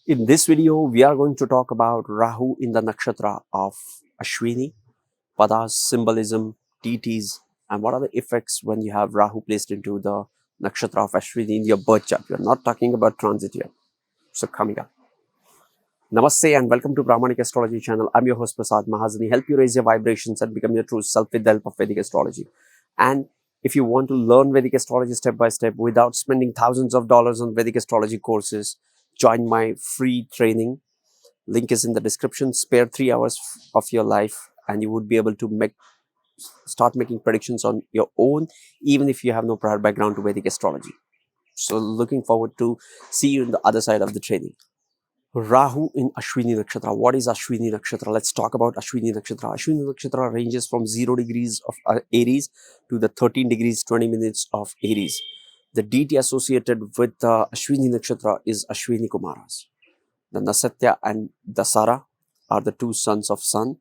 In this video, we are going to talk about Rahu in the nakshatra of Ashwini, Padas, symbolism, deities, and what are the effects when you have Rahu placed into the nakshatra of Ashwini in your birth chart. We are not talking about transit here. So coming up. Namaste and welcome to Brahmanic Astrology channel. I'm your host Prasad Mahazani. Help you raise your vibrations and become your true self with the help of Vedic astrology. And if you want to learn Vedic astrology step by step without spending thousands of dollars on Vedic astrology courses, join my free training. Link is in the description. Spare 3 hours of your life and you would be able to start making predictions on your own, even if you have no prior background to Vedic astrology. So looking forward to see you on the other side of the training. Rahu in Ashwini Nakshatra. What is Ashwini Nakshatra? Let's talk about Ashwini Nakshatra. Ashwini Nakshatra ranges from 0 degrees of Aries to the 13 degrees 20 minutes of Aries. The deity associated with the Ashwini Nakshatra is Ashwini Kumaras. The Nasatya and Dasara are the two sons of Sun,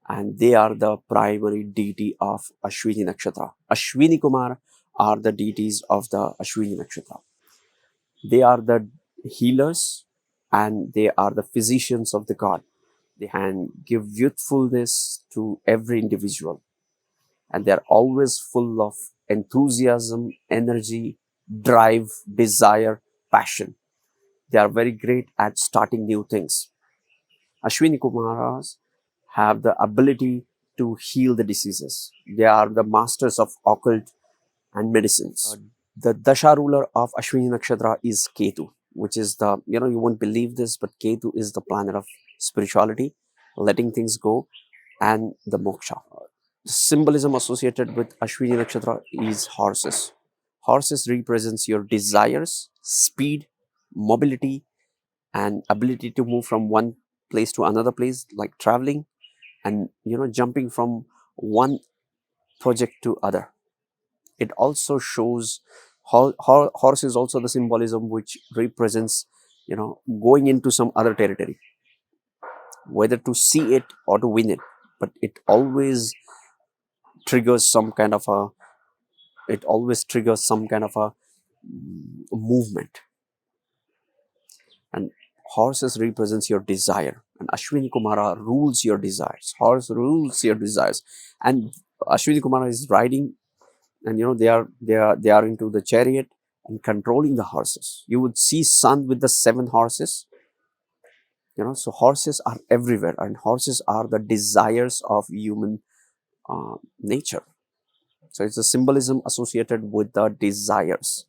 and they are the primary deity of Ashwini Nakshatra. Ashwini Kumar are the deities of the Ashwini Nakshatra. They are the healers and they are the physicians of the god. They can give youthfulness to every individual, and they are always full of enthusiasm, energy, drive, desire, passion. They are very great at starting new things. Ashwini Kumaras have the ability to heal the diseases. They are the masters of occult and medicines. The Dasha ruler of Ashwini Nakshatra is Ketu, which is you won't believe this, but Ketu is the planet of spirituality, letting things go, and the moksha. The symbolism associated with Ashwini Nakshatra is horses. Horses represents your desires, speed, mobility, and ability to move from one place to another place, like traveling and jumping from one project to other. It also shows horse is also the symbolism which represents going into some other territory, whether to see it or to win it, but it always triggers some kind of a movement. And horses represents your desire, and Ashwini Kumara rules your desires. Horse rules your desires, and Ashwini Kumara is riding, and they are into the chariot and controlling the horses. You would see Sun with the 7 horses. So horses are everywhere, and horses are the desires of human nature. So it's a symbolism associated with the desires.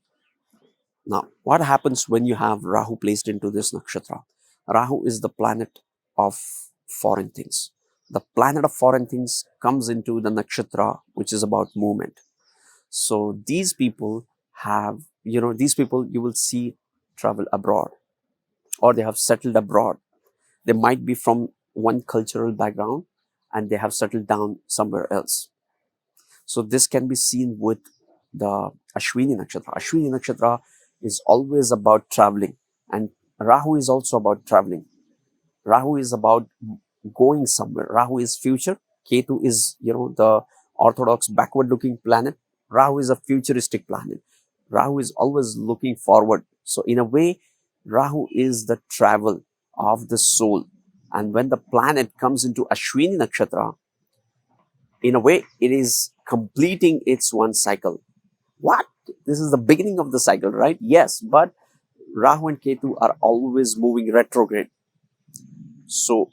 Now, what happens when you have Rahu placed into this nakshatra? Rahu is the planet of foreign things. The planet of foreign things comes into the nakshatra, which is about movement. So these people have, you will see travel abroad, or they have settled abroad. They might be from one cultural background and they have settled down somewhere else. So this can be seen with the Ashwini Nakshatra. Ashwini Nakshatra is always about traveling, and Rahu is also about traveling. Rahu is about going somewhere. Rahu is future. Ketu is, the orthodox backward looking planet. Rahu is a futuristic planet. Rahu is always looking forward. So in a way, Rahu is the travel of the soul. And when the planet comes into Ashwini Nakshatra, in a way, it is completing its one cycle. What? This is the beginning of the cycle, right? Yes, but Rahu and Ketu are always moving retrograde. So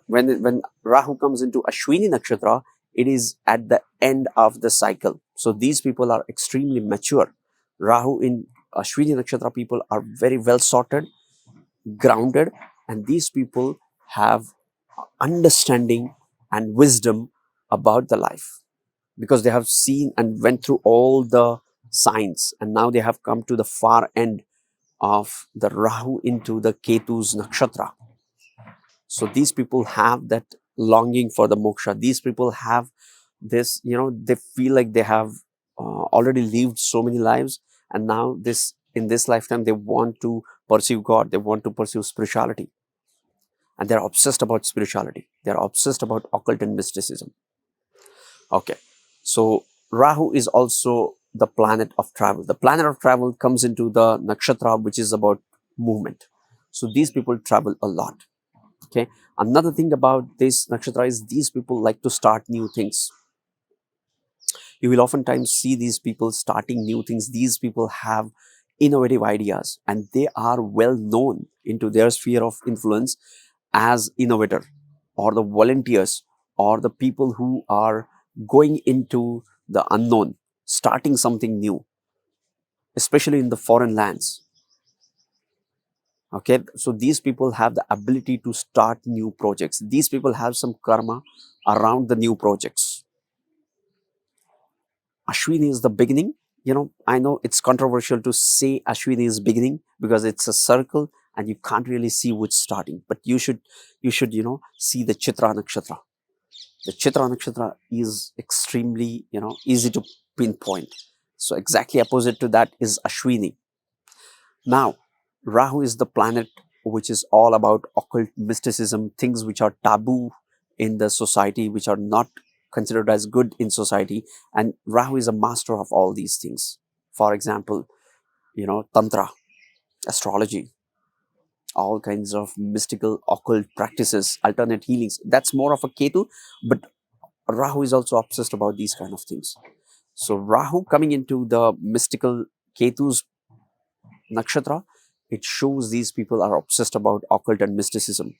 when Rahu comes into Ashwini Nakshatra, it is at the end of the cycle. So these people are extremely mature. Rahu in Ashwini Nakshatra people are very well sorted, grounded, and these people have understanding and wisdom about the life, because they have seen and went through all the signs, and now they have come to the far end of the Rahu into the Ketu's nakshatra. So these people have that longing for the moksha. These people have this, they feel like they have already lived so many lives, and now in this lifetime they want to pursue God. They want to pursue spirituality, and they're obsessed about spirituality. They're obsessed about occult and mysticism. Okay, so Rahu is also the planet of travel. The planet of travel comes into the nakshatra, which is about movement. So these people travel a lot. Okay. Another thing about this nakshatra is these people like to start new things. You will oftentimes see these people starting new things. These people have innovative ideas and they are well known into their sphere of influence as innovator, or the volunteers, or the people who are going into the unknown, starting something new, especially in the foreign lands. Okay, so these people have the ability to start new projects. These people have some karma around the new projects. Ashwini is the beginning. I know it's controversial to say Ashwini is beginning because it's a circle and you can't really see which starting. But you should see the Chitra Nakshatra. The Chitra Nakshatra is extremely, easy to pinpoint. So exactly opposite to that is Ashwini. Now, Rahu is the planet which is all about occult mysticism, things which are taboo in the society, which are not considered as good in society. And Rahu is a master of all these things. For example, Tantra, astrology, all kinds of mystical occult practices, alternate healings. That's more of a Ketu, but Rahu is also obsessed about these kind of things. So Rahu coming into the mystical Ketu's nakshatra, it shows these people are obsessed about occult and mysticism.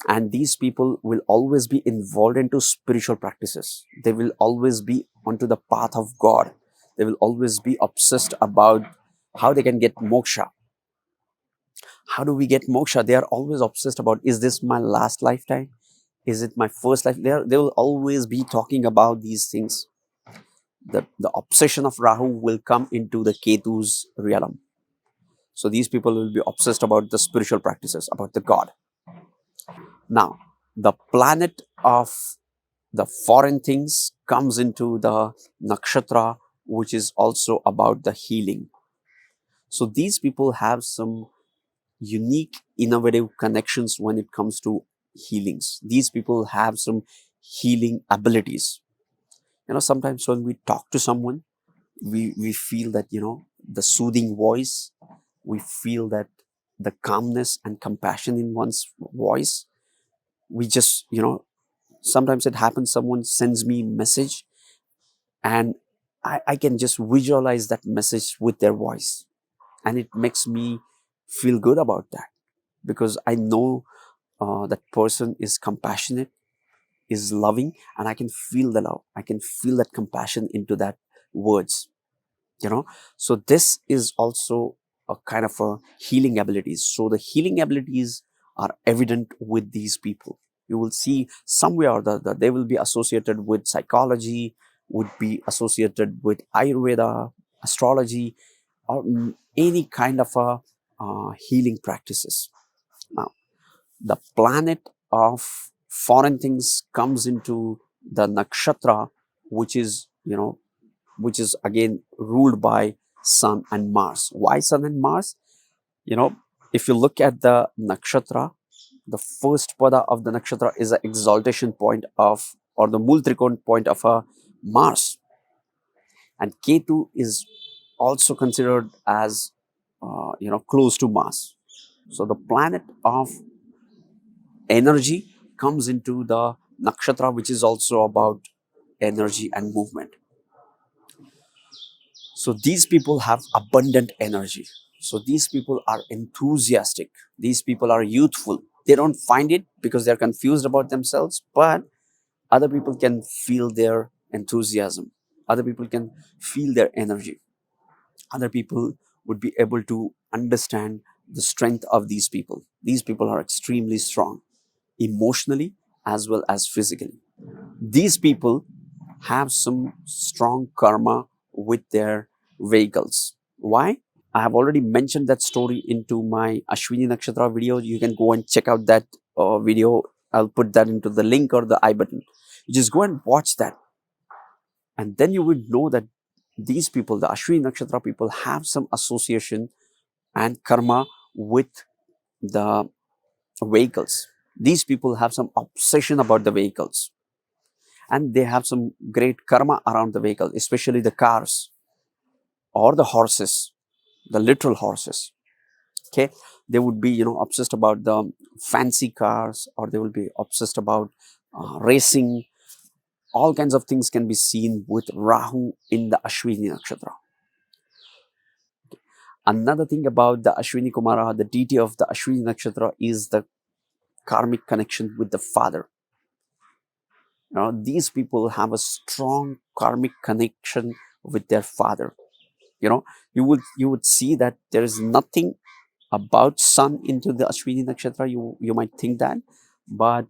And these people will always be involved into spiritual practices. They will always be onto the path of God. They will always be obsessed about how they can get moksha. How do we get moksha? They are always obsessed about, is this my last lifetime? Is it my first life? They will always be talking about these things. The obsession of Rahu will come into the Ketu's realm. So these people will be obsessed about the spiritual practices, about the God. Now, the planet of the foreign things comes into the nakshatra, which is also about the healing. So these people have some unique, innovative connections when it comes to healings. These people have some healing abilities. Sometimes when we talk to someone, we feel that, the soothing voice, we feel that the calmness and compassion in one's voice. We just, sometimes it happens, someone sends me a message and I can just visualize that message with their voice. And it makes me feel good about that because I know that person is compassionate, is loving, and I can feel the love. I can feel that compassion into that words. So this is also a kind of a healing abilities. So the healing abilities are evident with these people. You will see somewhere or the other they will be associated with psychology, would be associated with Ayurveda, astrology, or any kind of a healing practices. Now, the planet of foreign things comes into the nakshatra, which is again ruled by Sun and Mars. Why Sun and Mars? If you look at the nakshatra, the first pada of the nakshatra is an exaltation point of, or the Mool Trikon point of a Mars. And Ketu is also considered as, close to Mars. So the planet of energy comes into the nakshatra, which is also about energy and movement. So these people have abundant energy. So these people are enthusiastic. These people are youthful. They don't find it because they're confused about themselves, but other people can feel their enthusiasm. Other people can feel their energy. Other people would be able to understand the strength of these people. These people are extremely strong, emotionally as well as physically. These people have some strong karma with their vehicles. Why? I have already mentioned that story into my Ashwini Nakshatra video. You can go and check out that video. I'll put that into the link or the I button. You just go and watch that. And then you would know that these people, the Ashwini Nakshatra people, have some association and karma with the vehicles. These people have some obsession about the vehicles. And they have some great karma around the vehicle, especially the cars or the horses, the literal horses. Okay, they would be, you know, obsessed about the fancy cars, or they will be obsessed about racing. All kinds of things can be seen with Rahu in the Ashwini Nakshatra. Another thing about the Ashwini Kumara, the deity of the Ashwini Nakshatra, is the karmic connection with the father. You know, these people have a strong karmic connection with their father. You know, you would see that there is nothing about sun into the Ashwini Nakshatra. You might think that, but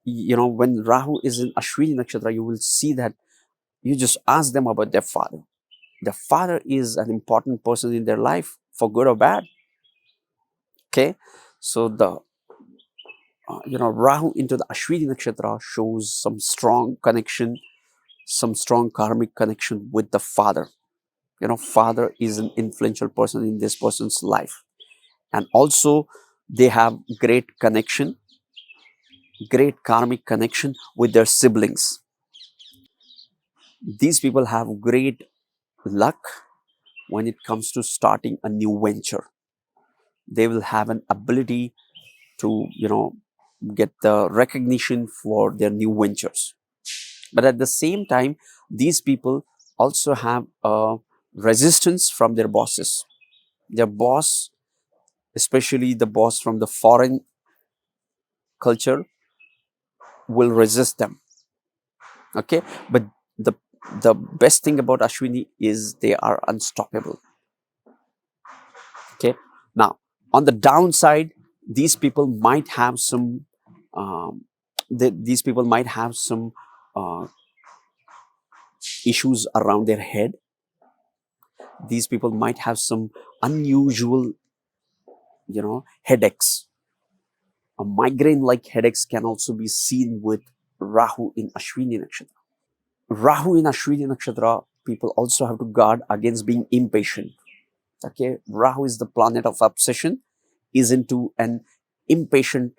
you know, when Rahu is in Ashwini Nakshatra, you will see that you just ask them about their father. The father is an important person in their life, for good or bad. Okay, so the you know, Rahu into the Ashwini Nakshatra shows some strong connection, some strong karmic connection with the father. You know, father is an influential person in this person's life, and also they have great connection, great karmic connection with their siblings. These people have great luck when it comes to starting a new venture. They will have an ability to, you know, get the recognition for their new ventures. But at the same time, these people also have a resistance from their bosses. Their boss, especially the boss from the foreign culture, will resist them. Okay, but the the best thing about Ashwini is they are unstoppable. Okay, now on the downside, these people might have some these people might have some uh, issues around their head. These people might have some unusual, you know, headaches. A migraine like headaches can also be seen with Rahu in Ashwini Nakshatra. Rahu in Ashwini Nakshatra, people also have to guard against being impatient. Okay, Rahu is the planet of obsession, is into an impatient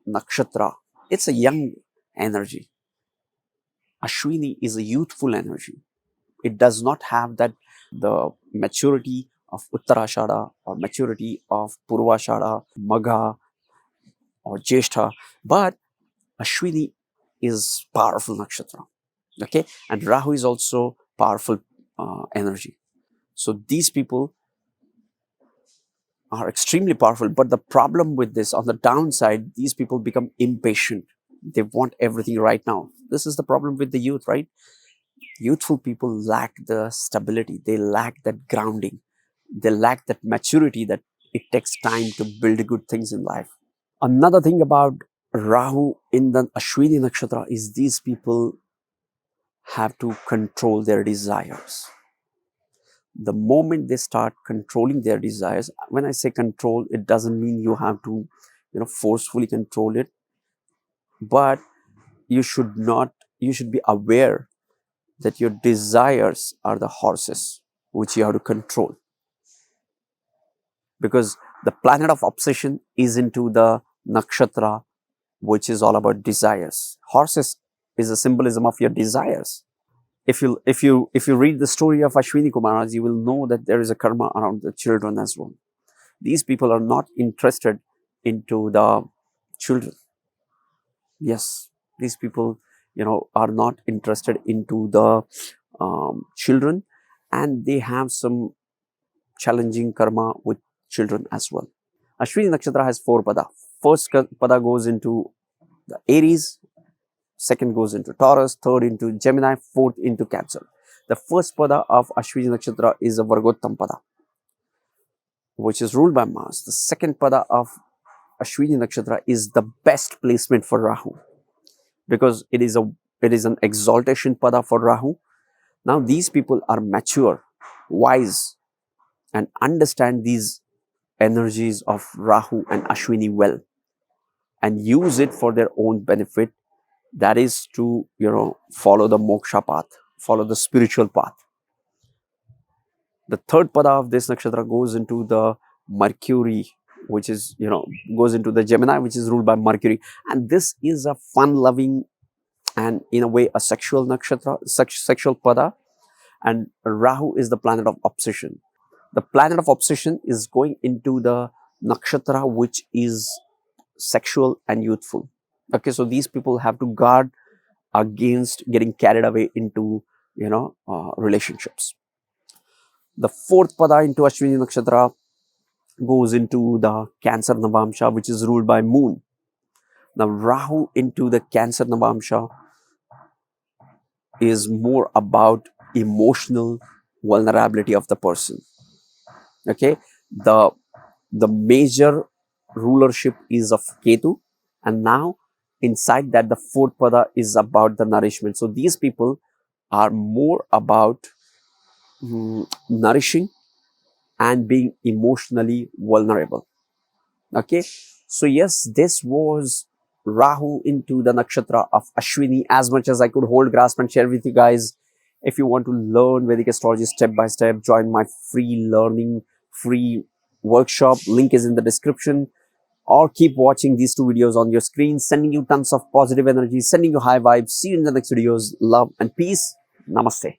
nakshatra. It's a young energy. Ashwini is a youthful energy. It does not have that the maturity of Uttarashada or maturity of Purvashada, Magha or Jeshta, but Ashwini is powerful nakshatra. Okay, and Rahu is also powerful energy. So these people are extremely powerful. But the problem with this, on the downside, these people become impatient. They want everything right now. This is the problem with the youth, right? Youthful people lack the stability. They lack that grounding. They lack that maturity that it takes time to build good things in life. Another thing about Rahu in the Ashwini Nakshatra is these people have to control their desires. The moment they start controlling their desires, when I say control, it doesn't mean you have to, you know, forcefully control it, but you should not, you should be aware that your desires are the horses which you have to control, because the planet of obsession is into the nakshatra, which is all about desires. Horses is a symbolism of your desires. If you read the story of Ashwini Kumaras, you will know that there is a karma around the children as well. These people are not interested into the children. Yes, these people, you know, are not interested into the children, and they have some challenging karma with children as well. Ashwini Nakshatra has 4 pada. First pada goes into the Aries, second goes into Taurus, third into Gemini, fourth into Cancer. The first pada of Ashwini Nakshatra is a Vargottam pada, which is ruled by Mars. The second pada of Ashwini Nakshatra is the best placement for Rahu, because it is an exaltation pada for Rahu. Now these people are mature, wise, and understand these energies of Rahu and Ashwini well, and use it for their own benefit. That is to, you know, follow the moksha path, follow the spiritual path. The third pada of this nakshatra goes into the Mercury, which is, you know, goes into the Gemini, which is ruled by Mercury. And this is a fun-loving and in a way a sexual nakshatra, sexual pada. And Rahu is the planet of obsession. The planet of obsession is going into the nakshatra which is sexual and youthful. Okay, so these people have to guard against getting carried away into relationships. The fourth pada into Ashwini Nakshatra goes into the Cancer Navamsha, which is ruled by Moon. Now, Rahu into the Cancer Navamsha is more about emotional vulnerability of the person. Okay, the major rulership is of Ketu, and now inside that the fourth pada is about the nourishment. So these people are more about nourishing and being emotionally vulnerable. Okay, so yes, this was Rahu into the nakshatra of Ashwini, as much as I could hold, grasp and share with you guys. If you want to learn Vedic astrology step by step, join my free learning, free workshop. Link is in the description. Or keep watching these two videos on your screen, sending you tons of positive energy, sending you high vibes. See you in the next videos. Love and peace. Namaste.